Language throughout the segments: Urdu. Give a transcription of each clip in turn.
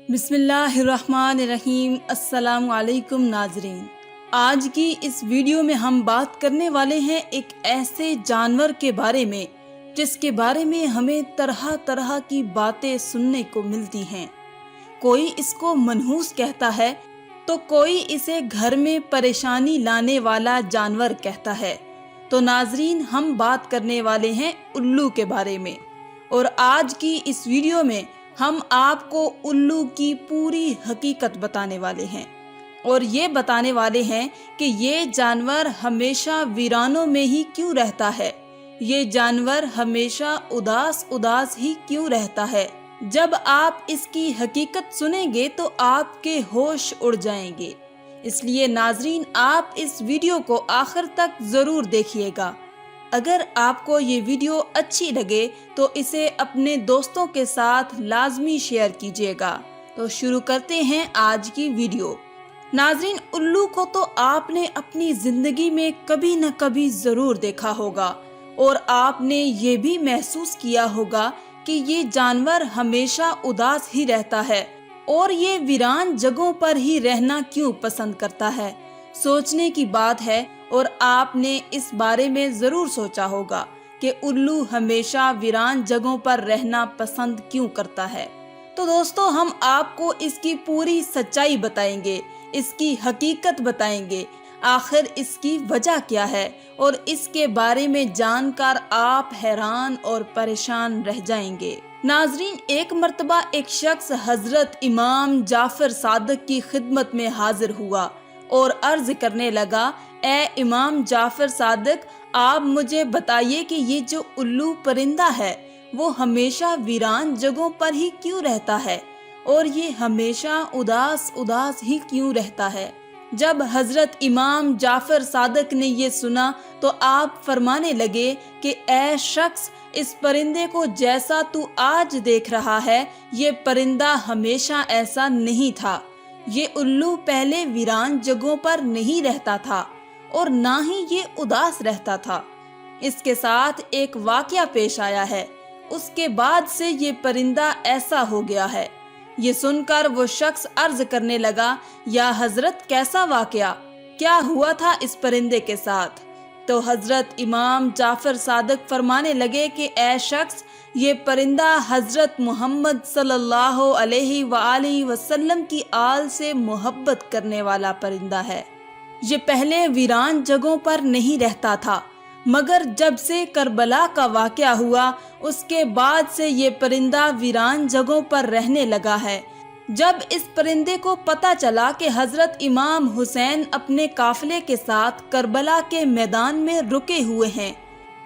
بسم اللہ الرحمن الرحیم۔ السلام علیکم ناظرین، آج کی اس ویڈیو میں ہم بات کرنے والے ہیں ایک ایسے جانور کے بارے میں جس کے بارے میں ہمیں طرح طرح کی باتیں سننے کو ملتی ہیں۔ کوئی اس کو منحوس کہتا ہے تو کوئی اسے گھر میں پریشانی لانے والا جانور کہتا ہے۔ تو ناظرین، ہم بات کرنے والے ہیں الو کے بارے میں، اور آج کی اس ویڈیو میں ہم آپ کو الو کی پوری حقیقت بتانے والے ہیں، اور یہ بتانے والے ہیں کہ یہ جانور ہمیشہ ویرانوں میں ہی کیوں رہتا ہے، یہ جانور ہمیشہ اداس ہی کیوں رہتا ہے۔ جب آپ اس کی حقیقت سنیں گے تو آپ کے ہوش اڑ جائیں گے، اس لیے ناظرین آپ اس ویڈیو کو آخر تک ضرور دیکھیے گا۔ اگر آپ کو یہ ویڈیو اچھی لگے تو اسے اپنے دوستوں کے ساتھ لازمی شیئر کیجیے گا۔ تو شروع کرتے ہیں آج کی ویڈیو۔ ناظرین، الو کو تو آپ نے اپنی زندگی میں کبھی نہ کبھی ضرور دیکھا ہوگا، اور آپ نے یہ بھی محسوس کیا ہوگا کہ یہ جانور ہمیشہ اداس ہی رہتا ہے، اور یہ ویران جگہوں پر ہی رہنا کیوں پسند کرتا ہے۔ سوچنے کی بات ہے، اور آپ نے اس بارے میں ضرور سوچا ہوگا کہ الو ہمیشہ ویران جگہوں پر رہنا پسند کیوں کرتا ہے۔ تو دوستو، ہم آپ کو اس کی پوری سچائی بتائیں گے، اس کی حقیقت بتائیں گے، آخر اس کی وجہ کیا ہے، اور اس کے بارے میں جان کر آپ حیران اور پریشان رہ جائیں گے۔ ناظرین، ایک مرتبہ ایک شخص حضرت امام جعفر صادق کی خدمت میں حاضر ہوا اور عرض کرنے لگا، اے امام جعفر صادق، آپ مجھے بتائیے کہ یہ جو الو پرندہ ہے وہ ہمیشہ ویران جگہوں پر ہی کیوں رہتا ہے، اور یہ ہمیشہ اداس ہی کیوں رہتا ہے۔ جب حضرت امام جعفر صادق نے یہ سنا تو آپ فرمانے لگے کہ اے شخص، اس پرندے کو جیسا تو آج دیکھ رہا ہے، یہ پرندہ ہمیشہ ایسا نہیں تھا۔ یہ الو پہلے ویران جگہوں پر نہیں رہتا تھا، اور نہ ہی یہ اداس رہتا تھا۔ اس کے ساتھ ایک واقعہ پیش آیا ہے، اس کے بعد سے یہ پرندہ ایسا ہو گیا ہے۔ یہ سن کر وہ شخص عرض کرنے لگا، یا حضرت، کیسا واقعہ؟ کیا ہوا تھا اس پرندے کے ساتھ؟ تو حضرت امام جعفر صادق فرمانے لگے کہ اے شخص، یہ پرندہ حضرت محمد صلی اللہ علیہ وآلہ وسلم کی آل سے محبت کرنے والا پرندہ ہے۔ یہ پہلے ویران جگہوں پر نہیں رہتا تھا، مگر جب سے کربلا کا واقعہ ہوا اس کے بعد سے یہ پرندہ ویران جگہوں پر رہنے لگا ہے۔ جب اس پرندے کو پتہ چلا کہ حضرت امام حسین اپنے قافلے کے ساتھ کربلا کے میدان میں رکے ہوئے ہیں،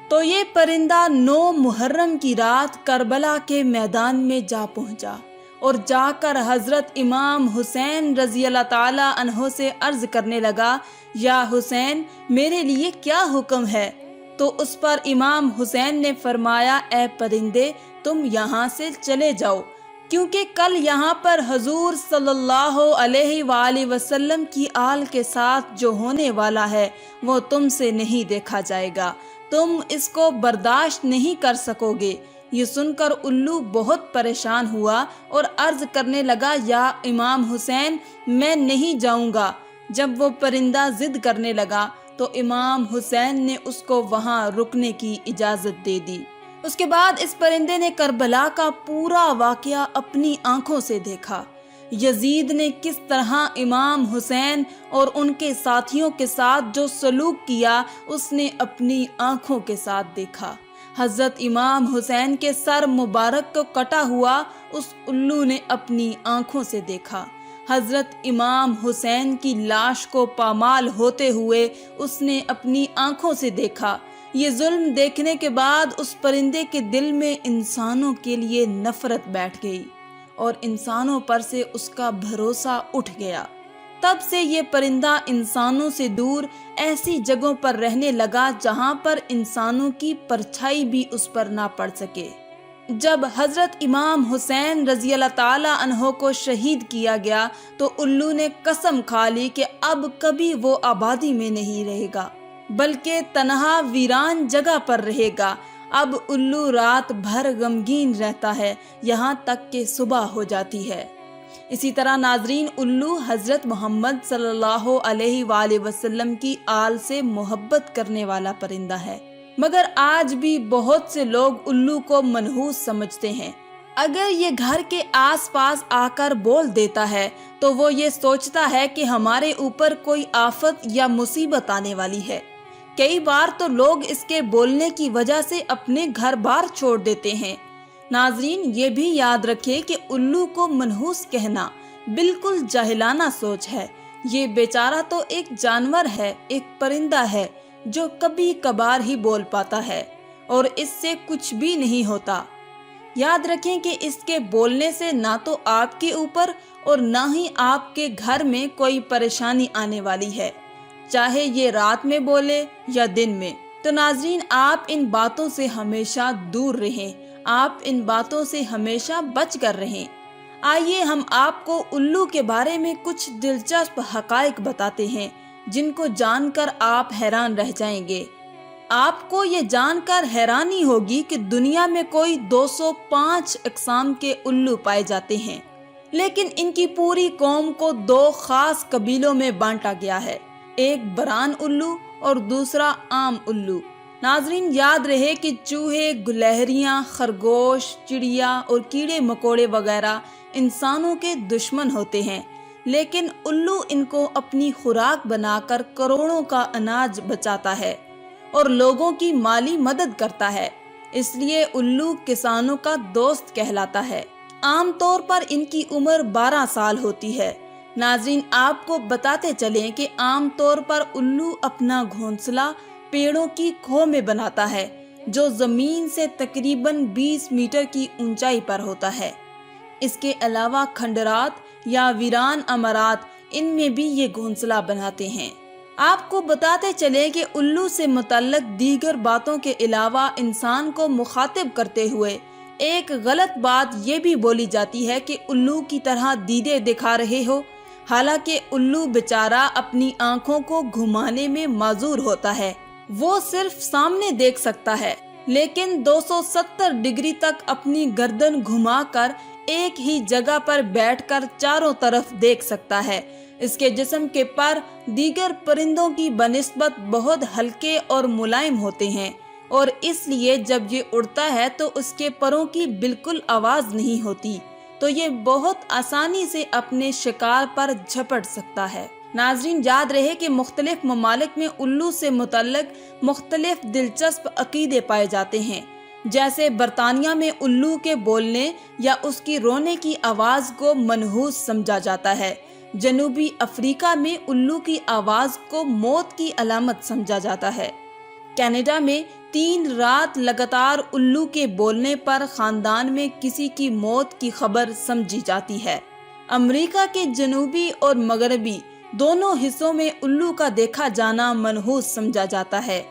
تو یہ پرندہ 9 محرم کی رات کربلا کے میدان میں جا پہنچا، اور جا کر حضرت امام حسین رضی اللہ تعالی عنہ سے عرض کرنے لگا، یا حسین، میرے لیے کیا حکم ہے؟ تو اس پر امام حسین نے فرمایا، اے پرندے، تم یہاں سے چلے جاؤ، کیونکہ کل یہاں پر حضور صلی اللہ علیہ وآلہ وسلم کی آل کے ساتھ جو ہونے والا ہے وہ تم سے نہیں دیکھا جائے گا، تم اس کو برداشت نہیں کر سکو گے۔ یہ سن کر الو بہت پریشان ہوا اور عرض کرنے لگا، یا امام حسین، میں نہیں جاؤں گا۔ جب وہ پرندہ ضد کرنے لگا تو امام حسین نے اس کو وہاں رکنے کی اجازت دے دی۔ اس کے بعد اس پرندے نے کربلا کا پورا واقعہ اپنی آنکھوں سے دیکھا۔ یزید نے کس طرح امام حسین اور ان کے ساتھیوں کے ساتھ جو سلوک کیا اس نے اپنی آنکھوں کے ساتھ دیکھا۔ حضرت امام حسین کے سر مبارک کو کٹا ہوا اس الو نے اپنی آنکھوں سے دیکھا۔ حضرت امام حسین کی لاش کو پامال ہوتے ہوئے اس نے اپنی آنکھوں سے دیکھا۔ یہ ظلم دیکھنے کے بعد اس پرندے کے دل میں انسانوں کے لیے نفرت بیٹھ گئی، اور انسانوں پر سے اس کا بھروسہ اٹھ گیا۔ تب سے یہ پرندہ انسانوں سے دور ایسی جگہوں پر رہنے لگا جہاں پر انسانوں کی پرچھائی بھی اس پر نہ پڑ سکے۔ جب حضرت امام حسین رضی اللہ تعالی عنہ کو شہید کیا گیا تو الو نے قسم کھا لی کہ اب کبھی وہ آبادی میں نہیں رہے گا، بلکہ تنہا ویران جگہ پر رہے گا۔ اب الو رات بھر غمگین رہتا ہے، یہاں تک کہ صبح ہو جاتی ہے۔ اسی طرح ناظرین، الو حضرت محمد صلی اللہ علیہ وآلہ وسلم کی آل سے محبت کرنے والا پرندہ ہے، مگر آج بھی بہت سے لوگ الو کو منحوس سمجھتے ہیں۔ اگر یہ گھر کے آس پاس آ کر بول دیتا ہے تو وہ یہ سوچتا ہے کہ ہمارے اوپر کوئی آفت یا مصیبت آنے والی ہے۔ کئی بار تو لوگ اس کے بولنے کی وجہ سے اپنے گھر بار چھوڑ دیتے ہیں۔ ناظرین، یہ بھی یاد رکھیں کہ الو کو منحوس کہنا بالکل جاہلانہ سوچ ہے۔ یہ بیچارہ تو ایک جانور ہے، ایک پرندہ ہے جو کبھی کبھار ہی بول پاتا ہے اور اس سے کچھ بھی نہیں ہوتا۔ یاد رکھیں کہ اس کے بولنے سے نہ تو آپ کے اوپر اور نہ ہی آپ کے گھر میں کوئی پریشانی آنے والی ہے، چاہے یہ رات میں بولے یا دن میں۔ تو ناظرین، آپ ان باتوں سے ہمیشہ دور رہیں، آپ ان باتوں سے ہمیشہ بچ کر رہیں۔ آئیے ہم آپ کو الو کے بارے میں کچھ دلچسپ حقائق بتاتے ہیں جن کو جان کر آپ حیران رہ جائیں گے۔ آپ کو یہ جان کر حیرانی ہوگی کہ دنیا میں کوئی 205 اقسام کے الو پائے جاتے ہیں، لیکن ان کی پوری قوم کو 2 خاص قبیلوں میں بانٹا گیا ہے، ایک بران الو اور دوسرا عام الو۔ ناظرین، یاد رہے کہ چوہے، گلہریاں، خرگوش، چڑیا اور کیڑے مکوڑے وغیرہ انسانوں کے دشمن ہوتے ہیں، لیکن الو ان کو اپنی خوراک بنا کر کروڑوں کا اناج بچاتا ہے اور لوگوں کی مالی مدد کرتا ہے۔ اس لیے الو کسانوں کا دوست کہلاتا ہے۔ عام طور پر ان کی عمر 12 سال ہوتی ہے۔ ناظرین، آپ کو بتاتے چلیں کہ عام طور پر الو اپنا گھونسلہ پیڑوں کی کھو میں بناتا ہے جو زمین سے تقریباً 20 میٹر کی اونچائی پر ہوتا ہے۔ اس کے علاوہ کھنڈرات یا ویران امارات، ان میں بھی یہ گھونسلہ بناتے ہیں۔ آپ کو بتاتے چلیں کہ الو سے متعلق دیگر باتوں کے علاوہ انسان کو مخاطب کرتے ہوئے ایک غلط بات یہ بھی بولی جاتی ہے کہ الو کی طرح دیدے دکھا رہے ہو، حالانکہ الو بیچارہ اپنی آنکھوں کو گھمانے میں معذور ہوتا ہے۔ وہ صرف سامنے دیکھ سکتا ہے، لیکن 270 ڈگری تک اپنی گردن گھما کر ایک ہی جگہ پر بیٹھ کر چاروں طرف دیکھ سکتا ہے۔ اس کے جسم کے پر دیگر پرندوں کی بنسبت بہت ہلکے اور ملائم ہوتے ہیں، اور اس لیے جب یہ اڑتا ہے تو اس کے پروں کی بالکل آواز نہیں ہوتی، تو یہ بہت آسانی سے اپنے شکار پر جھپٹ سکتا ہے۔ ناظرین، یاد رہے کہ مختلف ممالک میں الو سے متعلق مختلف دلچسپ عقیدے پائے جاتے ہیں۔ جیسے برطانیہ میں الو کے بولنے یا اس کی رونے کی آواز کو منحوس سمجھا جاتا ہے۔ جنوبی افریقہ میں الو کی آواز کو موت کی علامت سمجھا جاتا ہے۔ کینیڈا میں 3 رات لگاتار الو کے بولنے پر خاندان میں کسی کی موت کی خبر سمجھی جاتی ہے۔ امریکہ کے جنوبی اور مغربی دونوں حصوں میں الو کا دیکھا جانا منحوس سمجھا جاتا ہے۔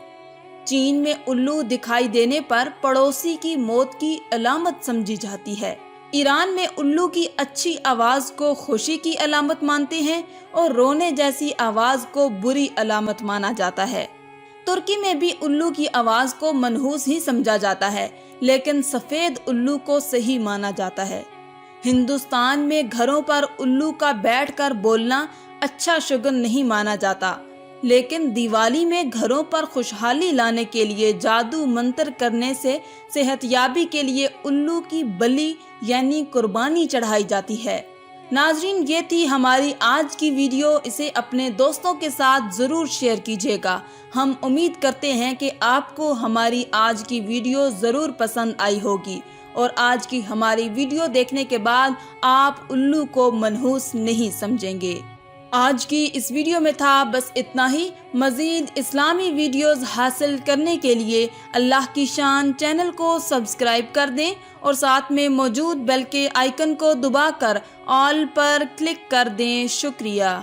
چین میں الو دکھائی دینے پر پڑوسی کی موت کی علامت سمجھی جاتی ہے۔ ایران میں الو کی اچھی آواز کو خوشی کی علامت مانتے ہیں اور رونے جیسی آواز کو بری علامت مانا جاتا ہے۔ ترکی میں بھی الو کی آواز کو منحوس ہی سمجھا جاتا ہے، لیکن سفید الو کو صحیح مانا جاتا ہے۔ ہندوستان میں گھروں پر الو کا بیٹھ کر بولنا اچھا شگن نہیں مانا جاتا، لیکن دیوالی میں گھروں پر خوشحالی لانے کے لیے جادو منتر کرنے سے صحت یابی کے لیے الو کی بلی یعنی قربانی چڑھائی جاتی ہے۔ ناظرین، یہ تھی ہماری آج کی ویڈیو، اسے اپنے دوستوں کے ساتھ ضرور شیئر کیجیے گا۔ ہم امید کرتے ہیں کہ آپ کو ہماری آج کی ویڈیو ضرور پسند آئی ہوگی اور آج کی ہماری ویڈیو دیکھنے کے بعد آپ الو کو منحوس نہیں سمجھیں گے۔ آج کی اس ویڈیو میں تھا بس اتنا ہی۔ مزید اسلامی ویڈیوز حاصل کرنے کے لیے اللہ کی شان چینل کو سبسکرائب کر دیں اور ساتھ میں موجود بیل کے آئیکن کو دبا کر آل پر کلک کر دیں۔ شکریہ۔